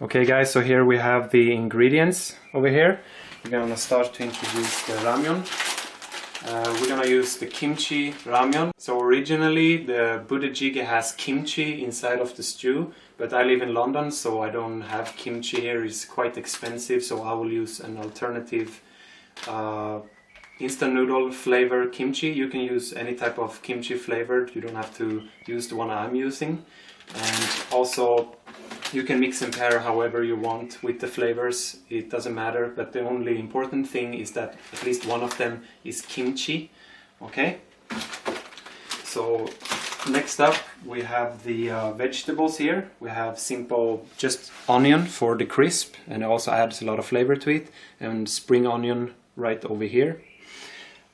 Okay guys, so here we have the ingredients over here. We're gonna start to introduce the ramyeon. We're gonna use the kimchi ramyeon. So originally the budae has kimchi inside of the stew, but I live in London so I don't have kimchi here. It's quite expensive, so I will use an alternative instant noodle flavor kimchi. You can use any type of kimchi flavored, you don't have to use the one I'm using. And also you can mix and pair however you want with the flavors, it doesn't matter, but the only important thing is that at least one of them is kimchi. Okay, so next up we have the vegetables here. We have simple just onion for the crisp, and it also adds a lot of flavor to it, and spring onion right over here.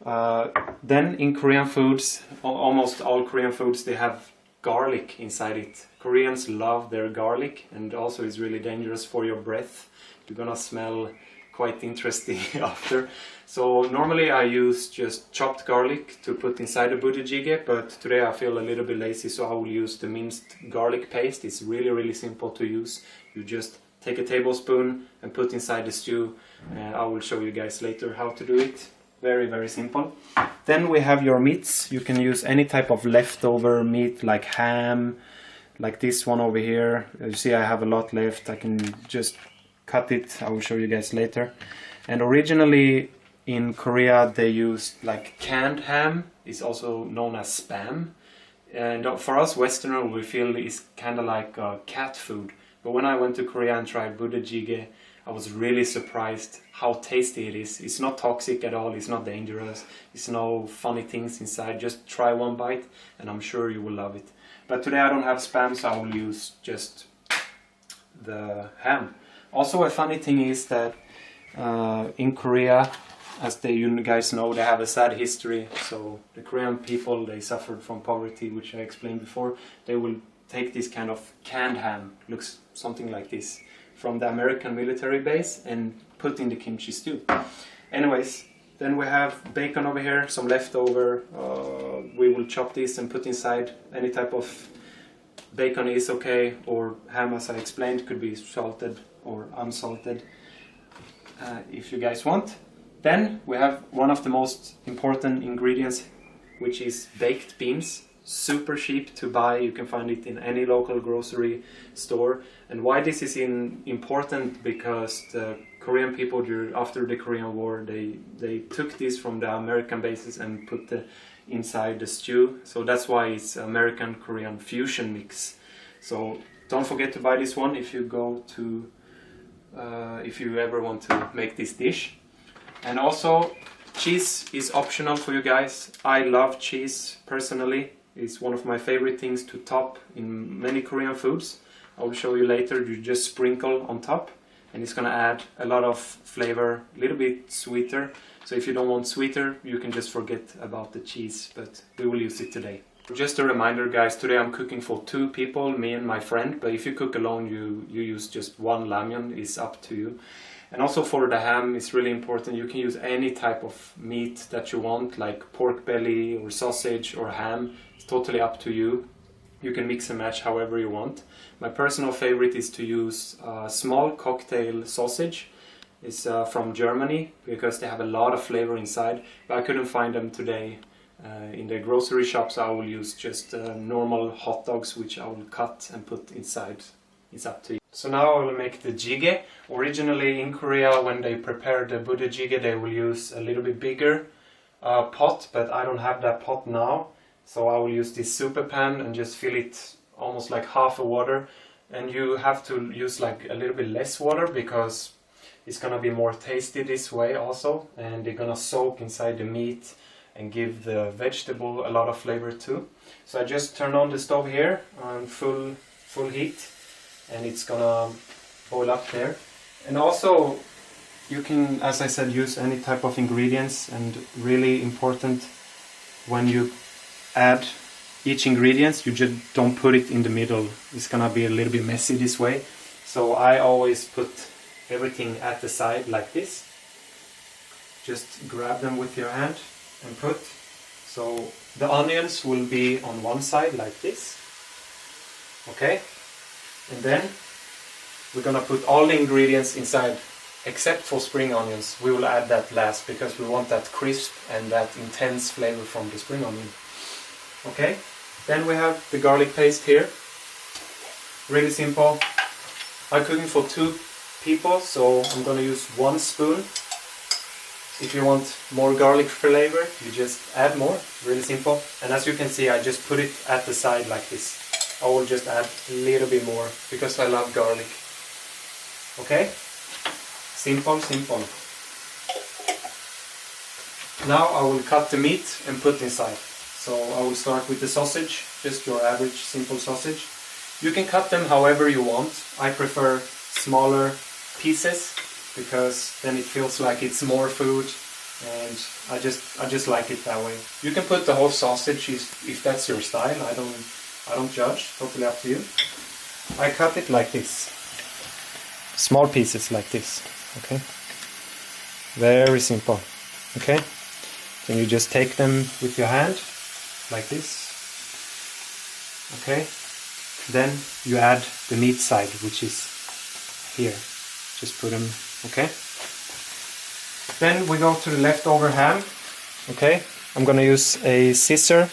Then in Korean foods, almost all Korean foods, they have garlic inside it. Koreans love their garlic, and also it's really dangerous for your breath. You're gonna smell quite interesting after. So normally I use just chopped garlic to put inside the budae, but today I feel a little bit lazy, so I will use the minced garlic paste. It's really simple to use. You just take a tablespoon and put inside the stew. I will show you guys later how to do it. Very simple. Then we have your meats. You can use any type of leftover meat like ham, like this one over here. As you see, I have a lot left. I can just cut it. I will show you guys later. And originally in Korea they used like canned ham. It's also known as spam. And for us Westerners, we feel it's kind of like cat food. But when I went to Korea and tried budae, I was really surprised how tasty it is. It's not toxic at all, it's not dangerous, it's no funny things inside. Just try one bite and I'm sure you will love it. But today I don't have spam, so I will use just the ham. Also a funny thing is that in Korea, as you guys know, they have a sad history. So the Korean people, they suffered from poverty, which I explained before. They will take this kind of canned ham, looks something like this, from the American military base and put in the kimchi stew. Anyways, then we have bacon over here, some leftover. We will chop this and put inside. Any type of bacon is okay, or ham, as I explained, could be salted or unsalted if you guys want. Then we have one of the most important ingredients, which is baked beans. Super cheap to buy, you can find it in any local grocery store. And why this is important, because the Korean people after the Korean War, they took this from the American bases and put inside the stew. So that's why it's American Korean fusion mix. So don't forget to buy this one if you go to if you ever want to make this dish. And also cheese is optional for you guys. I love cheese personally. It's one of my favorite things to top in many Korean foods. I will show you later. You just sprinkle on top and it's gonna add a lot of flavor, a little bit sweeter. So if you don't want sweeter, you can just forget about the cheese, but we will use it today. Just a reminder guys, today I'm cooking for 2 people, me and my friend, but if you cook alone, you use just one ramyeon, it's up to you. And also for the ham, it's really important. You can use any type of meat that you want, like pork belly or sausage or ham. It's totally up to you. You can mix and match however you want. My personal favorite is to use small cocktail sausage. It's from Germany because they have a lot of flavor inside, but I couldn't find them today in the grocery shops. I will use just normal hot dogs, which I will cut and put inside. It's up to you. So now I will make the jjigae. Originally in Korea, when they prepare the budae, they will use a little bit bigger pot, but I don't have that pot now. So I will use this super pan and just fill it almost like half a water. And you have to use like a little bit less water because it's gonna be more tasty this way also. And they're gonna soak inside the meat and give the vegetable a lot of flavor too. So I just turn on the stove here on full heat. And it's gonna boil up there. And also you can, as I said, use any type of ingredients, and really important, when you add each ingredient, you just don't put it in the middle. It's gonna be a little bit messy this way. So I always put everything at the side like this. Just grab them with your hand and put. So the onions will be on one side like this. Okay? And then we're gonna put all the ingredients inside except for spring onions. We will add that last because we want that crisp and that intense flavor from the spring onion. Okay, then we have the garlic paste here. Really simple. I'm cooking for 2 people, so I'm gonna use 1 spoon. If you want more garlic flavor, you just add more. Really simple. And as you can see, I just put it at the side like this. I will just add a little bit more because I love garlic. Okay? Simple, simple. Now I will cut the meat and put inside. So I will start with the sausage, just your average simple sausage. You can cut them however you want. I prefer smaller pieces because then it feels like it's more food, and I just like it that way. You can put the whole sausage if that's your style. I don't judge, totally up to you. I cut it like this. Small pieces like this. Okay? Very simple. Okay? Then you just take them with your hand like this. Okay? Then you add the meat side, which is here. Just put them, okay? Then we go to the leftover ham. Okay? I'm gonna use a scissor.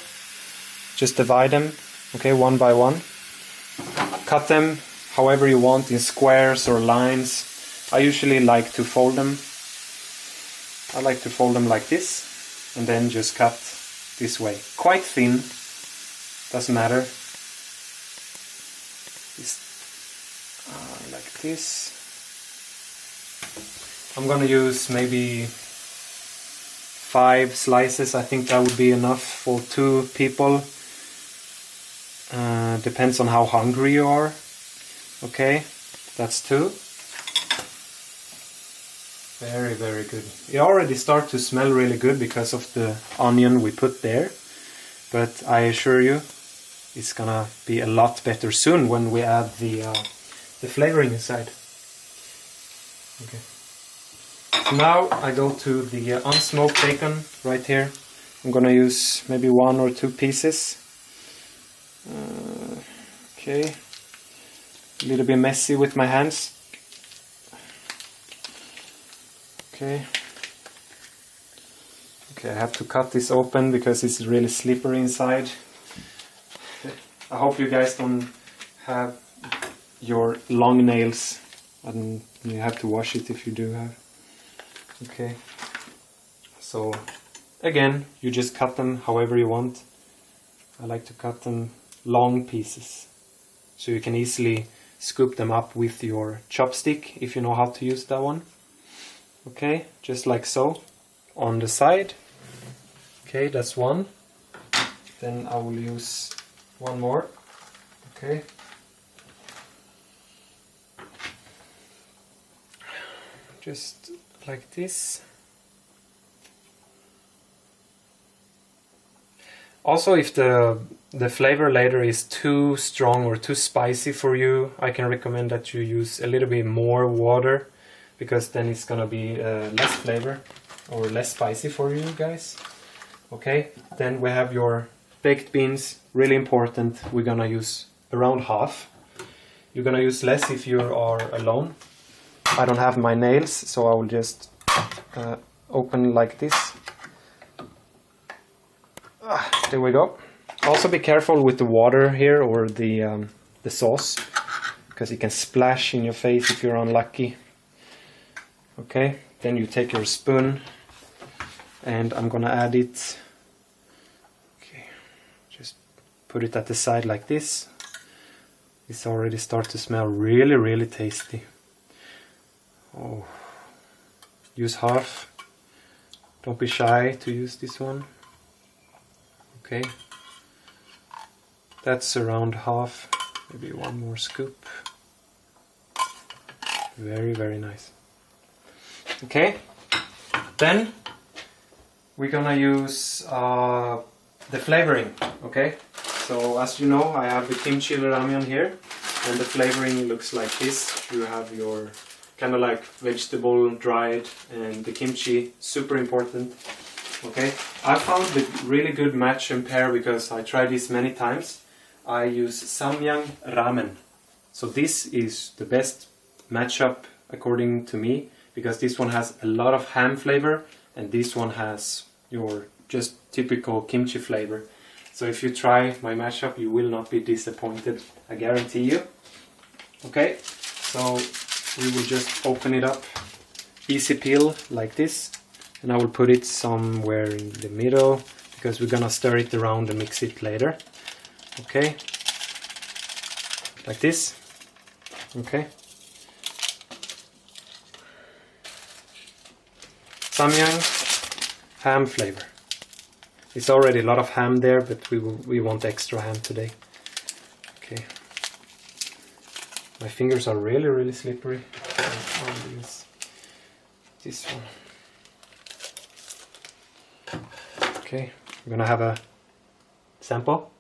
Just divide them, okay, 1 by 1. Cut them however you want, in squares or lines. I usually like to fold them. I like to fold them like this, and then just cut this way. Quite thin, doesn't matter. Like this. I'm gonna use maybe 5 slices. I think that would be enough for 2 people. Depends on how hungry you are. Okay, that's 2. Very, very good. It already starts to smell really good because of the onion we put there. But I assure you, it's gonna be a lot better soon when we add the flavoring inside. Okay. So now I go to the unsmoked bacon right here. I'm gonna use maybe 1 or 2 pieces. Okay. A little bit messy with my hands. Okay. Okay, I have to cut this open because it's really slippery inside. I hope you guys don't have your long nails and you have to wash it if you do have. Okay. So again, you just cut them however you want. I like to cut them long pieces so you can easily scoop them up with your chopstick if you know how to use that one. Okay, just like so. On the side. Okay, that's 1. Then I will use 1 more. Okay. Just like this. Also, if the flavor later is too strong or too spicy for you, I can recommend that you use a little bit more water, because then it's gonna be less flavor or less spicy for you guys. Okay, then we have your baked beans, really important. We're gonna use around half. You're gonna use less if you are alone. I don't have my nails, so I will just open like this. There we go. Also be careful with the water here or the sauce, because it can splash in your face if you're unlucky. Okay, then you take your spoon and I'm gonna add it. Okay, just put it at the side like this. This already starts to smell really, really tasty. Oh, use half. Don't be shy to use this one. Okay, that's around half. Maybe 1 more scoop. Very, very nice. Okay, then we're gonna use the flavoring. Okay, so as you know, I have the kimchi ramen here, and the flavoring looks like this. You have your kind of like vegetable dried and the kimchi, super important. Okay, I found the really good match and pair because I tried this many times. I use samyang ramen. So this is the best matchup according to me, because this one has a lot of ham flavor and this one has your just typical kimchi flavor. So if you try my mashup, you will not be disappointed, I guarantee you. Okay, so we will just open it up, easy peel like this, and I will put it somewhere in the middle because we're gonna stir it around and mix it later. Okay, like this. Okay. Samyang, ham flavor. It's already a lot of ham there, but we want extra ham today. Okay. My fingers are really, really slippery. I'll use this one. Okay, we're gonna have a sample.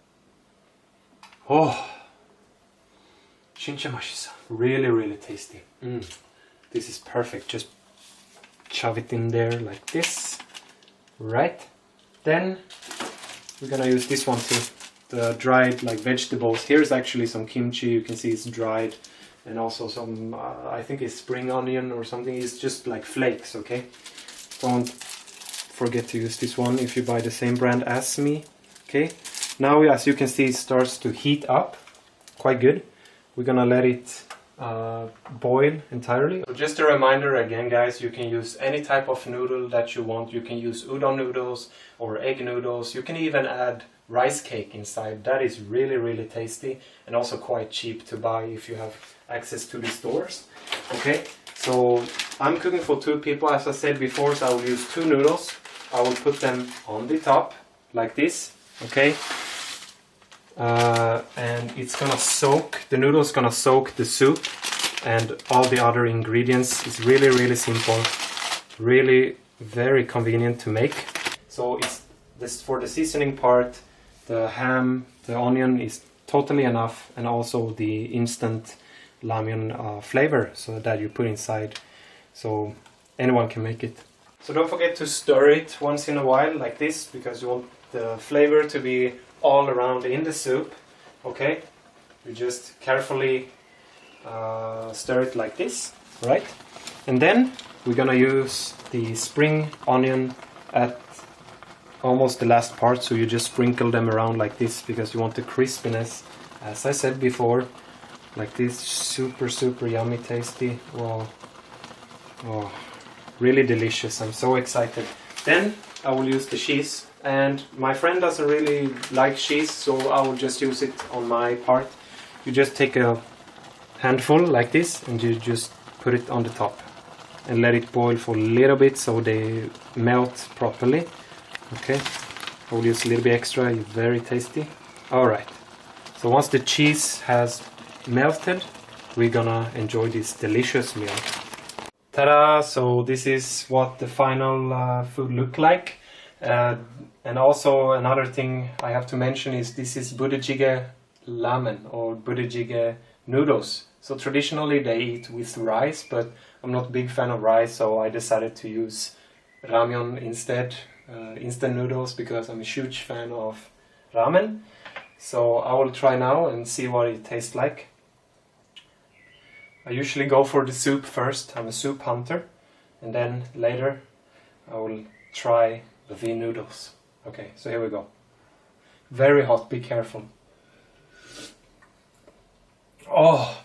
Oh, 진짜 맛있어. Really, really tasty. This is perfect. Just shove it in there like this. Right. Then we're gonna use this one too. The dried like vegetables. Here's actually some kimchi. You can see it's dried, and also some I think it's spring onion or something. It's just like flakes. Okay. Don't forget to use this one if you buy the same brand as me. Okay. Now, as you can see, it starts to heat up quite good. We're gonna let it boil entirely. So just a reminder again, guys, you can use any type of noodle that you want. You can use udon noodles or egg noodles. You can even add rice cake inside. That is really, really tasty and also quite cheap to buy if you have access to the stores. Okay, so I'm cooking for 2 people, as I said before, so I will use 2 noodles. I will put them on the top like this. Okay, and it's gonna soak, the noodles gonna soak the soup and all the other ingredients. It's really, really simple, really very convenient to make. So it's this for the seasoning part. The ham, the onion is totally enough, and also the instant ramyun flavor so that you put inside, so anyone can make it. So don't forget to stir it once in a while like this, because you want the flavor to be all around in the soup. Okay, you just carefully stir it like this, right? And then we're gonna use the spring onion at almost the last part, so you just sprinkle them around like this because you want the crispiness, as I said before, like this. Super, super yummy, tasty. Wow. Oh, really delicious. I'm so excited. Then I will use the cheese, and my friend doesn't really like cheese, so I will just use it on my part. You just take a handful like this and you just put it on the top and let it boil for a little bit so they melt properly. Okay, I will use a little bit extra. It's very tasty. Alright, so once the cheese has melted, we're gonna enjoy this delicious meal. Ta-da! So this is what the final food looked like. And also another thing I have to mention is this is budae ramen or budae noodles. So traditionally they eat with rice, but I'm not a big fan of rice, so I decided to use ramyun instead, instant noodles, because I'm a huge fan of ramen. So I will try now and see what it tastes like. I usually go for the soup first. I'm a soup hunter, and then later I will try the noodles. Okay, so here we go. Very hot, be careful. Oh,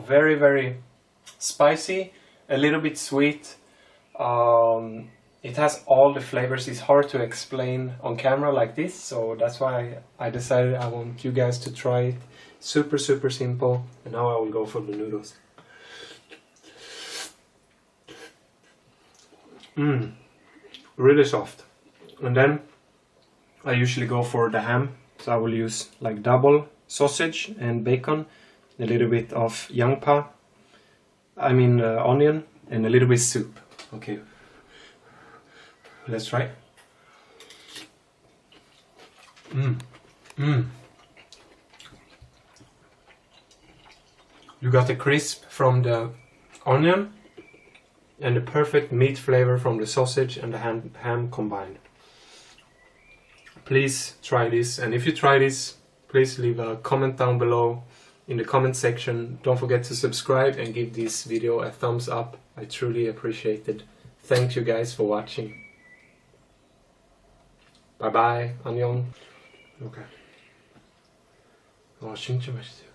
very, very spicy, a little bit sweet. It has all the flavors. It's hard to explain on camera like this, so that's why I decided I want you guys to try it. Super, super simple. And now I will go for the noodles. Really soft. And then I usually go for the ham, so I will use like double sausage and bacon, a little bit of onion, and a little bit soup. Okay, let's try. You got the crisp from the onion and the perfect meat flavor from the sausage and the ham combined. Please try this, and if you try this, please leave a comment down below in the comment section. Don't forget to subscribe and give this video a thumbs up. I truly appreciate it. Thank you guys for watching. Bye bye. 안녕. Okay. 진짜 맛있어요.